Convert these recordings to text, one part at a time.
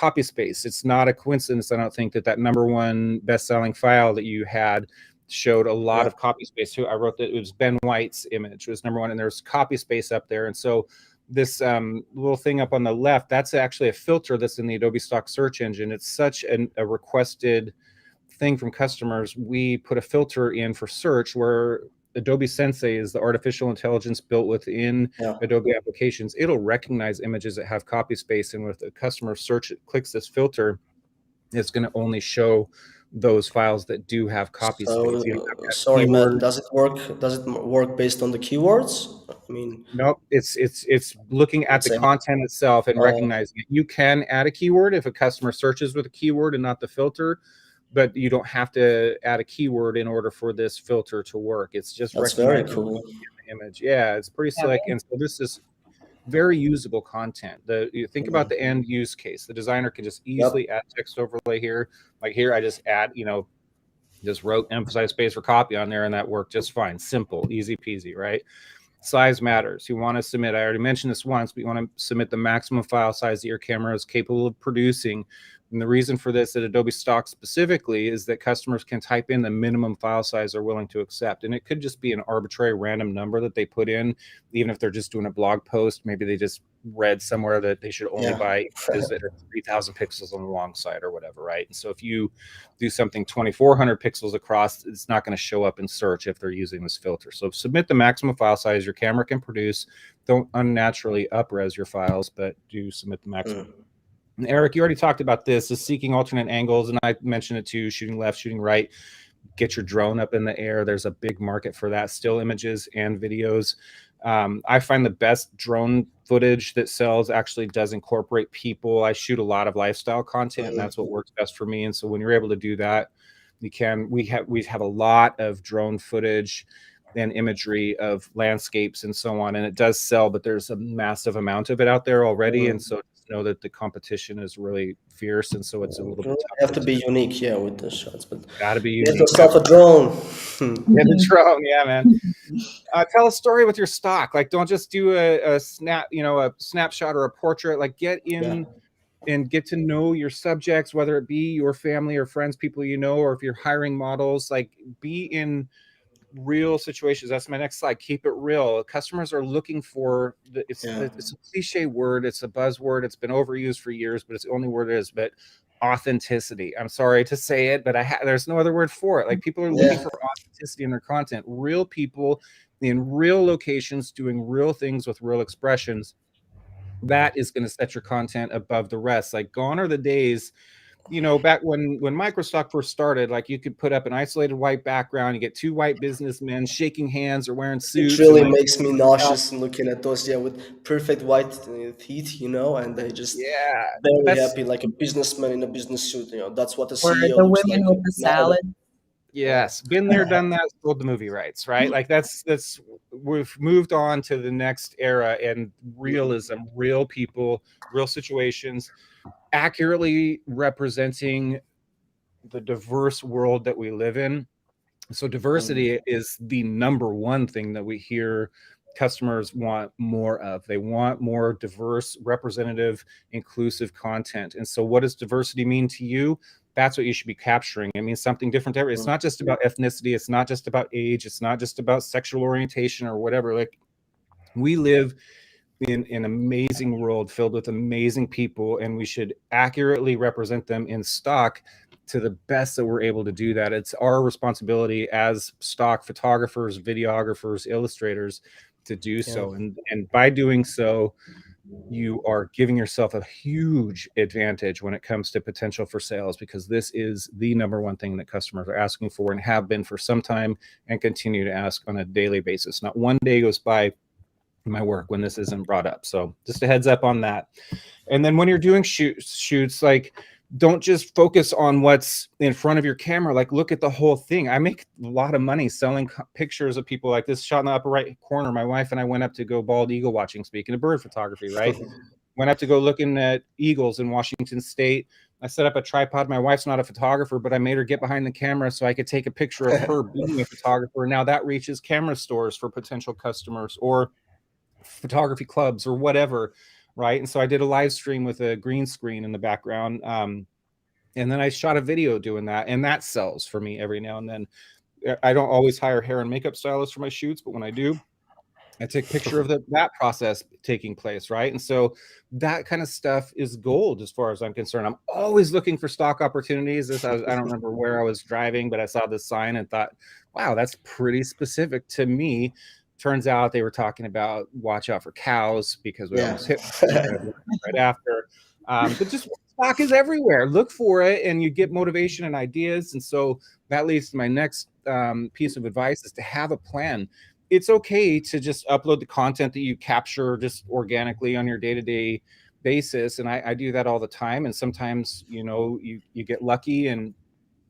copy space. It's not a coincidence, I don't think, that #1 best-selling file that you had showed a lot of copy space too. I wrote that it was Ben White's image was #1, and there's copy space up there. And so this little thing up on the left, that's actually a filter that's in the Adobe Stock search engine. It's such a requested thing from customers. We put a filter in for search where Adobe Sensei is the artificial intelligence built within Adobe applications. It'll recognize images that have copy space, and with a customer search, it clicks this filter, it's going to only show those files that do have copy space. Sorry, Matt, does it work based on the keywords? I mean, nope. It's looking at the content itself and recognizing it. You can add a keyword if a customer searches with a keyword and not the filter, but you don't have to add a keyword in order for this filter to work. It's just very cool. The image. Yeah, it's pretty slick. And so this is very usable content. You think about the end use case. The designer can just easily add text overlay here. Like here, I just add, just wrote emphasize space for copy on there, and that worked just fine. Simple, easy peasy, right? Size matters. You want to submit, I already mentioned this once, but you want to submit the maximum file size that your camera is capable of producing. And the reason for this at Adobe Stock specifically is that customers can type in the minimum file size they're willing to accept. And it could just be an arbitrary random number that they put in, even if they're just doing a blog post. Maybe they just read somewhere that they should only buy images that are 3,000 pixels on the long side or whatever, right? And so if you do something 2,400 pixels across, it's not going to show up in search if they're using this filter. So submit the maximum file size your camera can produce. Don't unnaturally up-res your files, but do submit the maximum. And Eric, you already talked about this, is seeking alternate angles, and I mentioned it too, shooting left, shooting right, get your drone up in the air. There's a big market for that, still images and videos. I find the best drone footage that sells actually does incorporate people. I shoot a lot of lifestyle content, and that's what works best for me. And so when you're able to do that, we have a lot of drone footage and imagery of landscapes and so on, and it does sell, but there's a massive amount of it out there already. And so know that the competition is really fierce, and so it's a little bit tough. You have to be unique, with the shots, but gotta be unique. Get yourself a drone. Get a drone, yeah, man. Tell a story with your stock. Like, don't just do a snapshot or a portrait. Like, get in and get to know your subjects, whether it be your family or friends, people you know, or if you're hiring models. Like, be in real situations. That's my next slide. Keep it real. Customers are looking for it's a cliche word, it's a buzzword, it's been overused for years, but it's the only word it is. But authenticity, I'm sorry to say it, but there's no other word for it. Like, people are looking for authenticity in their content. Real people in real locations doing real things with real expressions. That is going to set your content above the rest. Like, gone are the days, back when Microstock first started, like, you could put up an isolated white background, you get two white businnesmen shaking hands or wearing suits. It really makes me nauseous looking at those, with perfect white teeth, and they just very happy, like a businessman in a business suit. That's what a CEO the looks women like. with the salad. Yes, been there, done that, sold the movie rights, right? Like, that's we've moved on to the next era, and realism, real people, real situations, accurately representing the diverse world that we live in. So diversity is the #1 thing that we hear customers want more of. They want more diverse, representative, inclusive content. And so what does diversity mean to you? That's what you should be capturing. It means something different to everyone. It's not just about ethnicity. It's not just about age. It's not just about sexual orientation or whatever. Like, we live in an amazing world filled with amazing people, and we should accurately represent them in stock to the best that we're able to do that. It's our responsibility as stock photographers, videographers, illustrators to do so. And by doing so, you are giving yourself a huge advantage when it comes to potential for sales, because this is the #1 thing that customers are asking for and have been for some time and continue to ask on a daily basis. Not one day goes by in my work when this isn't brought up. So just a heads up on that. And then when you're doing shoots, like, don't just focus on what's in front of your camera. Like, look at the whole thing. I make a lot of money selling pictures of people. Like this shot in the upper right corner. My wife and I went up to go bald eagle watching, speaking of bird photography, right? Went up to go looking at eagles in Washington State. I set up a tripod. My wife's not a photographer, but I made her get behind the camera so I could take a picture of her being a photographer. Now that reaches camera stores for potential customers or photography clubs or whatever. right? And so I did a live stream with a green screen in the background. And then I shot a video doing that, and that sells for me every now and then. I don't always hire hair and makeup stylists for my shoots, but when I do, I take a picture of that process taking place, right? And so that kind of stuff is gold as far as I'm concerned. I'm always looking for stock opportunities. I don't remember where I was driving, but I saw this sign and thought, wow, that's pretty specific to me. Turns out they were talking about watch out for cows because we almost hit right after. But just stock is everywhere. Look for it and you get motivation and ideas. And so that leads to my next piece of advice is to have a plan. It's okay to just upload the content that you capture just organically on your day-to-day basis. And I do that all the time. And sometimes, you get lucky and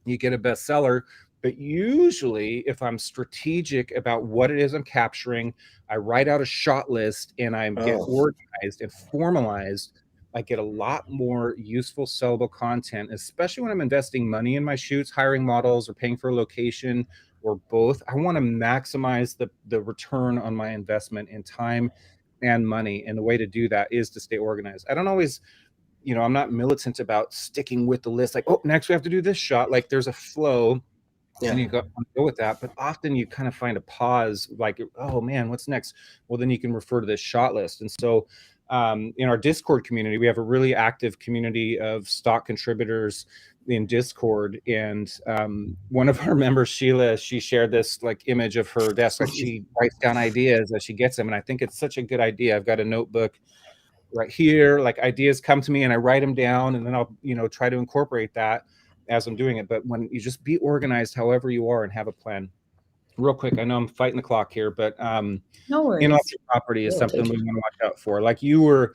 you get a bestseller. But usually if I'm strategic about what it is I'm capturing, I write out a shot list and I get organized and formalized. I get a lot more useful sellable content, especially when I'm investing money in my shoots, hiring models or paying for a location or both. I want to maximize the return on my investment in time and money. And the way to do that is to stay organized. I don't always, I'm not militant about sticking with the list. Like, oh, next we have to do this shot. Like there's a flow and you go with that. But often you kind of find a pause like, oh man, what's next? Well, then you can refer to this shot list. And so in our Discord community, we have a really active community of stock contributors in Discord. And one of our members, Sheila, she shared this like image of her desk. Like she writes down ideas as she gets them. And I think it's such a good idea. I've got a notebook right here, like ideas come to me and I write them down and then I'll, try to incorporate that as I'm doing it. But when you just be organized however you are and have a plan. Real quick, I know I'm fighting the clock here, but no worries. Intellectual property is something we want to watch out for. Like you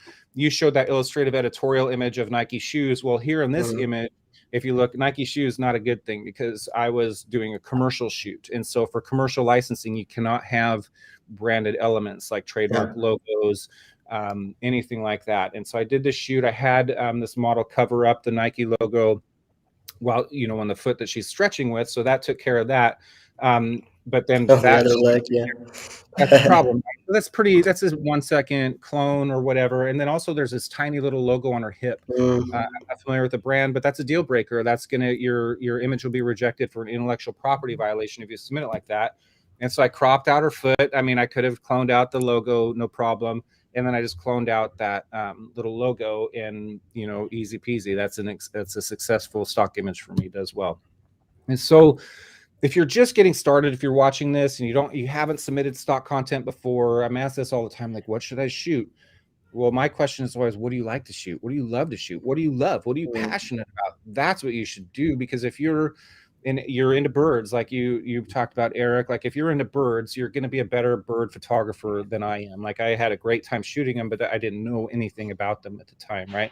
showed that illustrative editorial image of Nike shoes. Well, here in this image, if you look, Nike shoes, not a good thing because I was doing a commercial shoot. And so for commercial licensing, you cannot have branded elements like trademark logos, anything like that. And so I did this shoot. I had this model cover up the Nike logo while, on the foot that she's stretching with. So that took care of that. But then that's the problem. So that's a 1 second clone or whatever. And then also there's this tiny little logo on her hip. I'm not familiar with the brand, but that's a deal breaker. That's your image will be rejected for an intellectual property violation if you submit it like that. And so I cropped out her foot. I mean, I could have cloned out the logo, no problem. And then I just cloned out that little logo and, easy peasy. That's a successful stock image for me as well. And so if you're just getting started, if you're watching this and you haven't submitted stock content before, I'm asked this all the time, like, what should I shoot? Well, my question is always, what do you like to shoot? What do you love to shoot? What do you love? What are you passionate about? That's what you should do. Because if you're into birds, like you talked about, Eric, like if you're into birds, you're going to be a better bird photographer than I am. Like I had a great time shooting them, but I didn't know anything about them at the time. Right.